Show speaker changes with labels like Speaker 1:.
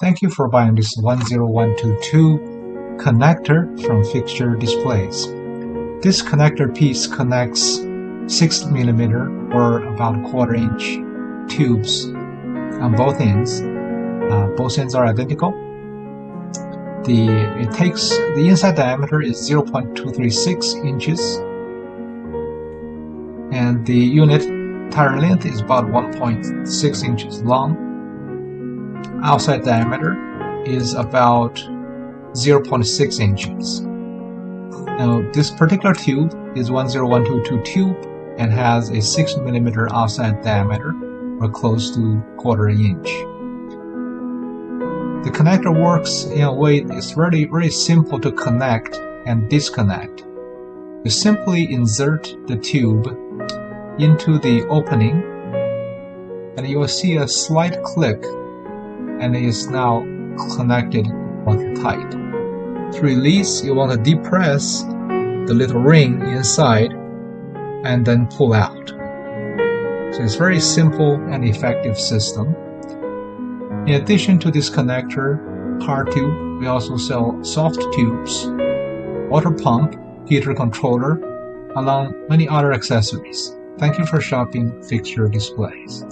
Speaker 1: Thank you for buying this 10122 connector from Fixture Displays. This connector piece connects 6mm or about 1/4 inch tubes on both ends. Both ends are identical. The inside diameter is 0.236 inches, and the unit tire length is about 1.6 inches long. Outside diameter is about 0.6 inches. Now, this particular tube is 10122 tube and has a 6mm outside diameter, or close to 1/4 inch. The connector works in a way that's very simple to connect and disconnect. You simply insert the tube into the opening, and you will see a slight click, and it is now connected watertight. To release, you want to depress the little ring inside and then pull out. So it's a very simple and effective system. In addition to this connector, hard tube, we also sell soft tubes, water pump, heater controller, along many other accessories. Thank you for shopping Fixture Displays.